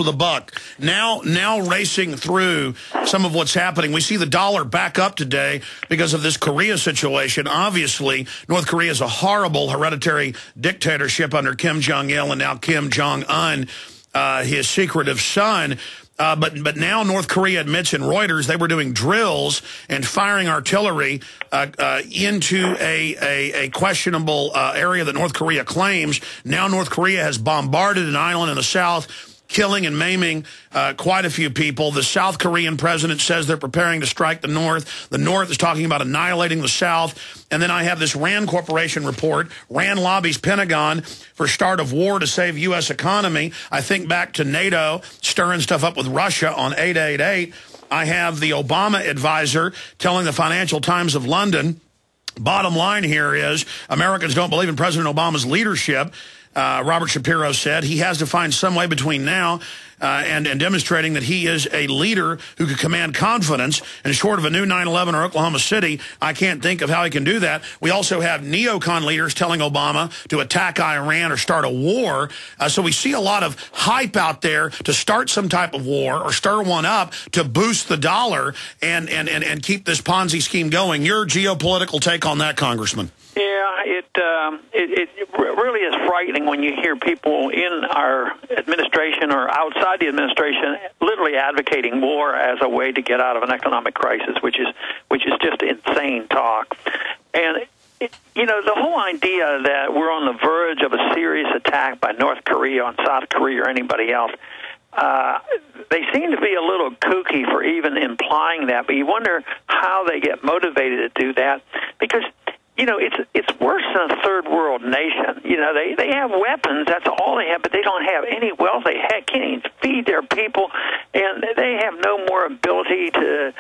the buck. Now racing through some of what's happening. We see the dollar back up today because of this Korea situation. Obviously, North Korea is a horrible hereditary dictatorship under Kim Jong-il and now Kim Jong-un, his secretive son. But now North Korea admits in Reuters they were doing drills and firing artillery into a questionable area that North Korea claims. Now North Korea has bombarded an island in the south, killing and maiming quite a few people. The South Korean president says they're preparing to strike the North. The North is talking about annihilating the South. And then I have this RAND Corporation report. RAND lobbies Pentagon for start of war to save U.S. economy. I think back to NATO stirring stuff up with Russia on 888. I have the Obama advisor telling the Financial Times of London, bottom line here is Americans don't believe in President Obama's leadership. Robert Shapiro said he has to find some way between now and demonstrating that he is a leader who could command confidence. And short of a new 9/11 or Oklahoma City, I can't think of how he can do that. We also have neocon leaders telling Obama to attack Iran or start a war. So we see a lot of hype out there to start some type of war or stir one up to boost the dollar and keep this Ponzi scheme going. Your geopolitical take on that, Congressman? Yeah, it really is frightening when you hear people in our administration or outside the administration literally advocating war as a way to get out of an economic crisis, which is just insane talk. And the whole idea that we're on the verge of a serious attack by North Korea on South Korea or anybody else, they seem to be a little kooky for even implying that. But you wonder how they get motivated to do that, because it's worse than a third world nation. They have weapons, that's all they have, but they don't have any wealth. They can't even feed their people, and they have no more ability to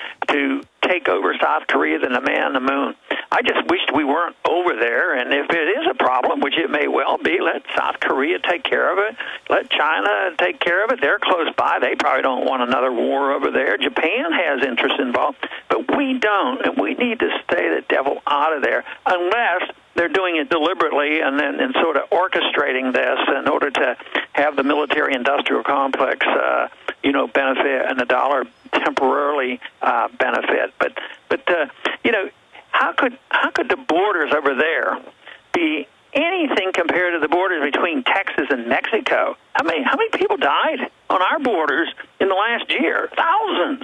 take over South Korea than a man on the moon. I just wished we weren't over there, and if it is a problem, which it may well be, let South Korea take care of it. Let China take care of it. They're close by. They probably don't want another war over there. Japan has interest involved, but we don't, and we need to stay the devil out of there unless they're doing it deliberately and sort of orchestrating this in order to have the military-industrial complex, benefit and the dollar temporarily benefit. But how could the borders over there be anything compared to the borders between Texas and Mexico? I mean, how many people died on our borders in the last year? Thousands.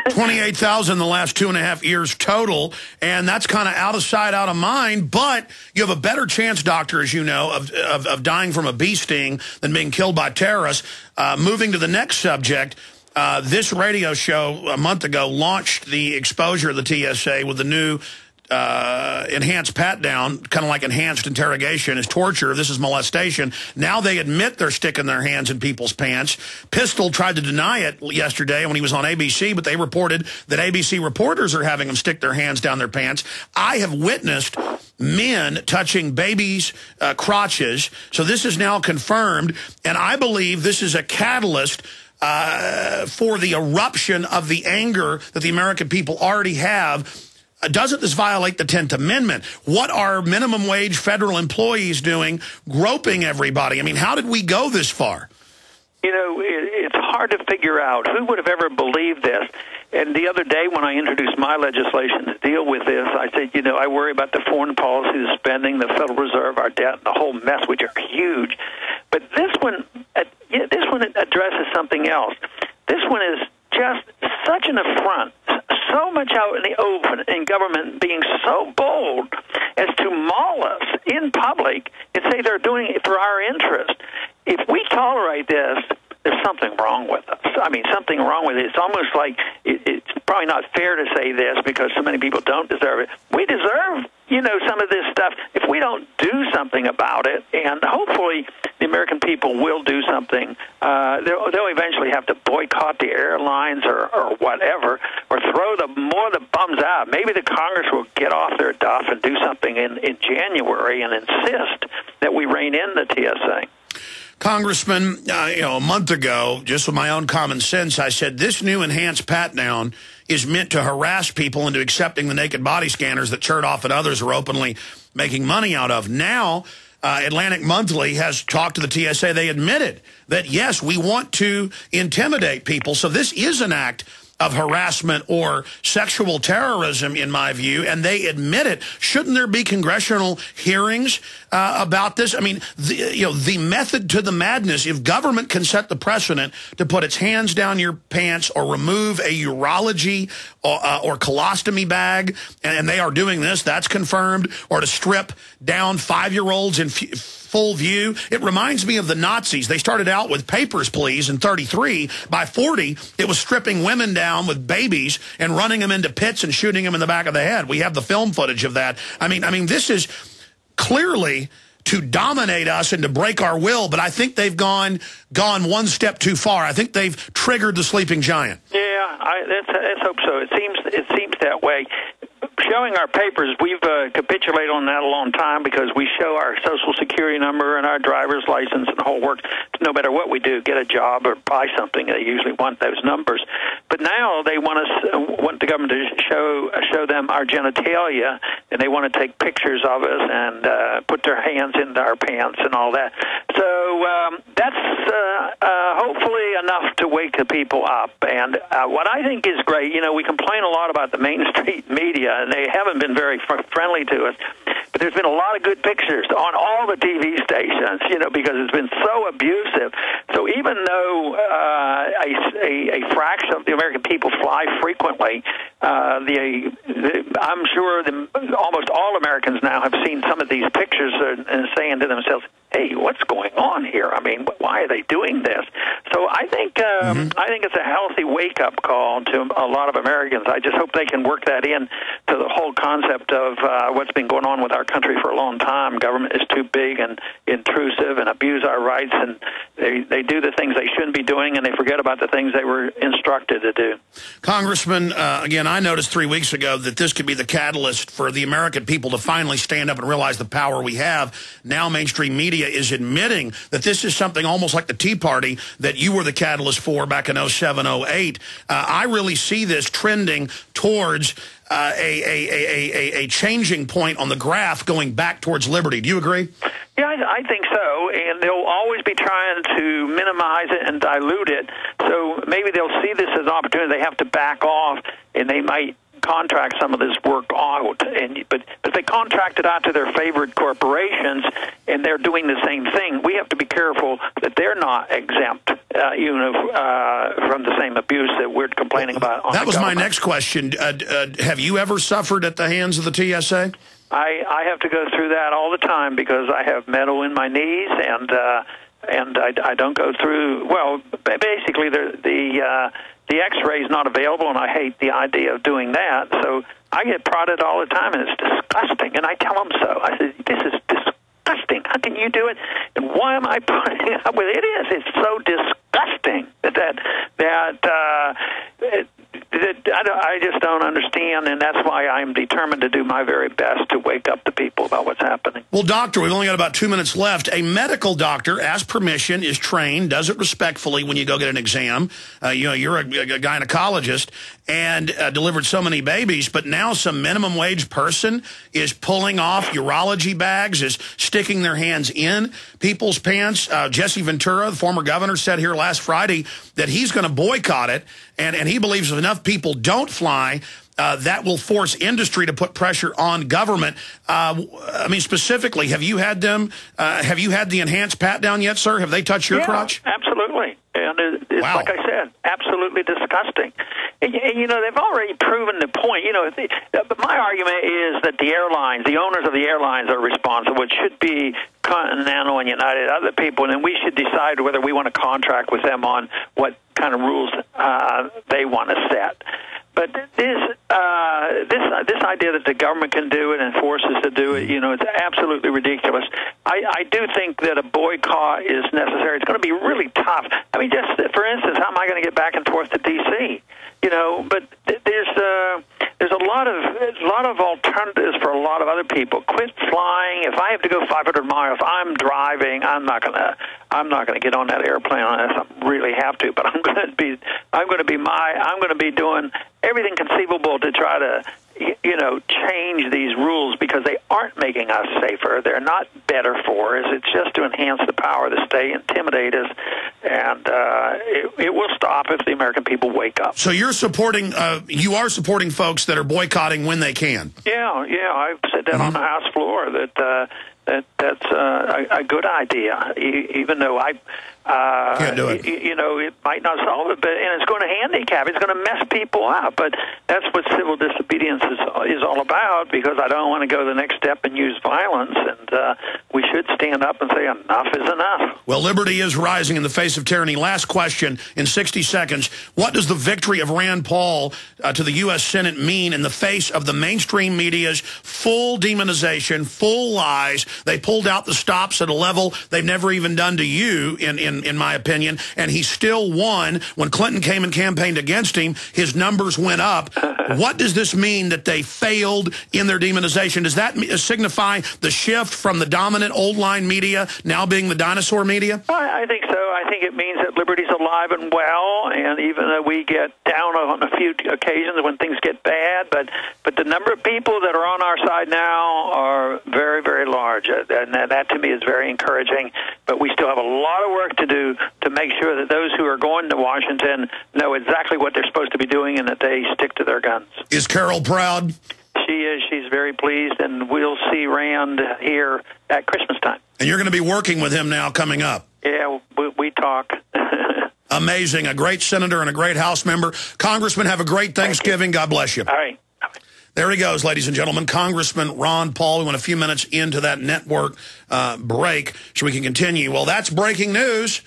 28,000 in the last 2.5 years total, and that's kind of out of sight, out of mind, but you have a better chance, doctor, as you know, of dying from a bee sting than being killed by terrorists. Moving to the next subject, this radio show a month ago launched the exposure of the TSA with the new enhanced pat-down, kind of like enhanced interrogation, is torture. This is molestation. Now they admit they're sticking their hands in people's pants. Pistol tried to deny it yesterday when he was on ABC, but they reported that ABC reporters are having them stick their hands down their pants. I have witnessed men touching babies' crotches, so this is now confirmed, and I believe this is a catalyst for the eruption of the anger that the American people already have. Doesn't this violate the 10th Amendment? What are minimum wage federal employees doing, groping everybody? I mean, how did we go this far? It's hard to figure out. Who would have ever believed this? And the other day when I introduced my legislation to deal with this, I said, I worry about the foreign policy, the spending, the Federal Reserve, our debt, and the whole mess, which are huge. But this one addresses something else. This one is just such an affront, so much out in the open, in government being so bold as to maul us in public and say they're doing it for our interest. If we tolerate this, there's something wrong with us. I mean, something wrong with it. It's almost like it's probably not fair to say this because so many people don't deserve it. We deserve, some of this stuff if we don't do something about it, and hopefully the American people will do something. They'll eventually have to boycott the airlines or whatever, or throw more of the bums out. Maybe the Congress will get off their duff and do something in January and insist that we rein in the TSA. Congressman, a month ago, just with my own common sense, I said this new enhanced pat-down is meant to harass people into accepting the naked body scanners that Chertoff and others are openly making money out of. Now, Atlantic Monthly has talked to the TSA. They admitted that, yes, we want to intimidate people. So this is an act of harassment or sexual terrorism, in my view, and they admit it. Shouldn't there be congressional hearings about this? I mean, the method to the madness, if government can set the precedent to put its hands down your pants or remove a urology or colostomy bag, and they are doing this, that's confirmed, or to strip down 5-year-olds in full view. It reminds me of the Nazis. They started out with papers, please, in 33. By 40, it was stripping women down with babies and running them into pits and shooting them in the back of the head. We have the film footage of that. I mean, this is clearly to dominate us and to break our will, but I think they've gone one step too far. I think they've triggered the sleeping giant. Yeah, let's hope so. It seems that way. Showing our papers, we've capitulated on that a long time because we show our Social Security number and our driver's license and the whole work. No matter what we do, get a job or buy something, they usually want those numbers. But now they want the government to show them our genitalia, and they want to take pictures of us and put their hands into our pants and all that. So that's hopefully enough to wake the people up. And what I think is great, we complain a lot about the Main Street media, and they haven't been very friendly to us. But there's been a lot of good pictures on all the TV stations, because it's been so abusive. So even though a fraction of the American people fly frequently, I'm sure almost all Americans now have seen some of these pictures and saying to themselves, hey, what's going on here? I mean, why are they doing this? So I think it's a healthy wake-up call to a lot of Americans. I just hope they can work that in to the whole concept of what's been going on with our country for a long time. Government is too big and intrusive and abuse our rights, and they do the things they shouldn't be doing, and they forget about the things they were instructed to do. Congressman, again, I noticed 3 weeks ago that this could be the catalyst for the American people to finally stand up and realize the power we have. Now mainstream media is admitting that this is something almost like the Tea Party that you were the catalyst for back in 07, 08. I really see this trending towards a changing point on the graph going back towards liberty. Do you agree? Yeah, I think so, and they'll always be trying to minimize it and dilute it. So maybe they'll see this as an opportunity. They have to back off, and they might contract some of this work out. But if they contract it out to their favorite corporations and they're doing the same thing, we have to be careful that they're not exempt, from the same abuse that we're complaining about. That was my next question. Have you ever suffered at the hands of the TSA? I have to go through that all the time because I have metal in my knees, and I don't go through. Well, basically the X-ray is not available, and I hate the idea of doing that. So I get prodded all the time, and it's disgusting. And I tell them so. I said, "This is disgusting. How can you do it? And why am I putting up with it? It is. It's so disgusting I just don't understand, and that's why I'm determined to do my very best to wake up the people about what's happening." Well, doctor, we've only got about 2 minutes left. A medical doctor, as permission, is trained, does it respectfully when you go get an exam. You're a gynecologist and delivered so many babies, but now some minimum wage person is pulling off urology bags, is sticking their hands in people's pants. Jesse Ventura, the former governor, said here last Friday that he's going to boycott it, and he believes if enough people don't fly, that will force industry to put pressure on government. I mean, specifically, have you had the enhanced pat down yet, sir? Have they touched your crotch? Absolutely. And it's wow. Like I said, absolutely disgusting. And they've already proven the point. But my argument is that the owners of the airlines are responsible. It should be Continental and United, other people, and then we should decide whether we want to contract with them on what kind of rules they want to set. But this idea that the government can do it and force us to do it, it's absolutely ridiculous. I do think that a boycott is necessary. It's going to be really tough. I mean, just for instance, how am I going to get back and forth to D.C.? But there's a lot of alternatives for a lot of other people. Quit flying. If I have to go 500 miles, I'm driving. I'm not gonna get on that airplane unless I really have to. But I'm gonna be doing everything conceivable to try to change these rules because they aren't making us safer. They're not better for us. It's just to enhance the power of the state, intimidate us, and it will stop if the American people wake up. So you're supporting, you are supporting folks that are boycotting when they can. Yeah, I've said that on the House floor that's a good idea, even though can't do it. It might not solve it, and it's going to handicap. It's going to mess people up. But that's what civil disobedience is all about. Because I don't want to go the next step and use violence, and we should stand up and say enough is enough. Well, liberty is rising in the face of tyranny. Last question in 60 seconds: what does the victory of Rand Paul to the U.S. Senate mean in the face of the mainstream media's full demonization, full lies? They pulled out the stops at a level they've never even done to you, in my opinion, and he still won. When Clinton came and campaigned against him, his numbers went up. What does this mean that they failed in their demonization? Does that signify the shift from the dominant old line media now being the dinosaur media? I think so. I think it means that liberty's alive and well, and even though we get down on a few occasions when things get bad, but the number of people that are on our side now are very, very large, and that to me is very encouraging. But we still have a lot of work to do to make sure that those who are going to Washington know exactly what they're supposed to be doing and that they stick to their guns. Is Carol proud? She is. She's very pleased, and we'll see Rand here at Christmas time. And you're going to be working with him now coming up. Yeah, we talk. Amazing. A great senator and a great House member. Congressman, have a great Thanksgiving. God bless you. All right. There he goes, ladies and gentlemen. Congressman Ron Paul. We went a few minutes into that network break so we can continue. Well, that's breaking news.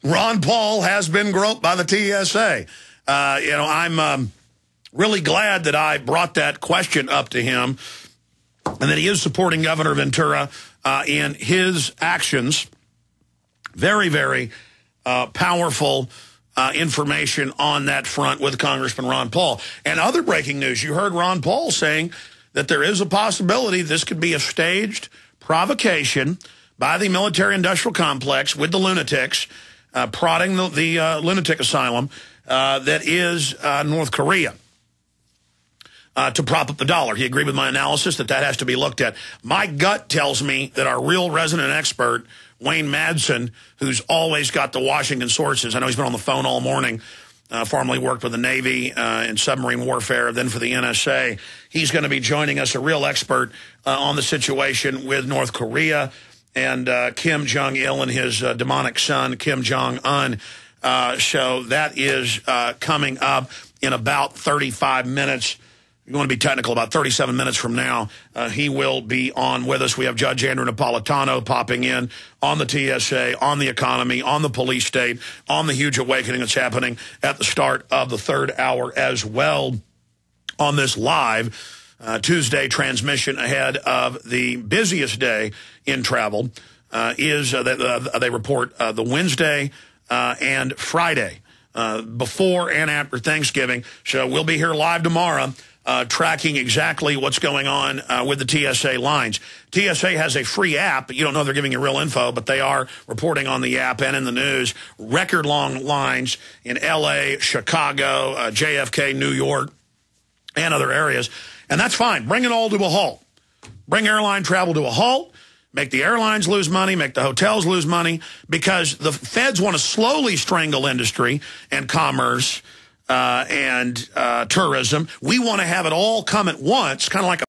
Ron Paul has been groped by the TSA. I'm really glad that I brought that question up to him and that he is supporting Governor Ventura in his actions. Very, very powerful information on that front with Congressman Ron Paul. And other breaking news, you heard Ron Paul saying that there is a possibility this could be a staged provocation by the military-industrial complex with the lunatics, prodding the lunatic asylum that is North Korea. To prop up the dollar. He agreed with my analysis that has to be looked at. My gut tells me that our real resident expert, Wayne Madsen, who's always got the Washington sources, I know he's been on the phone all morning, formerly worked with the Navy in submarine warfare, then for the NSA. He's going to be joining us, a real expert on the situation with North Korea and Kim Jong-il and his demonic son, Kim Jong-un. So that is coming up in about 35 minutes. You're going to be technical, about 37 minutes from now. He will be on with us. We have Judge Andrew Napolitano popping in on the TSA, on the economy, on the police state, on the huge awakening that's happening at the start of the third hour as well on this live Tuesday transmission ahead of the busiest day in travel. They report the Wednesday and Friday before and after Thanksgiving. So we'll be here live tomorrow. Tracking exactly what's going on with the TSA lines. TSA has a free app. You don't know they're giving you real info, but they are reporting on the app and in the news. Record-long lines in L.A., Chicago, JFK, New York, and other areas. And that's fine. Bring it all to a halt. Bring airline travel to a halt. Make the airlines lose money, make the hotels lose money, because the feds want to slowly strangle industry and commerce and tourism. We want to have it all come at once, kind of like a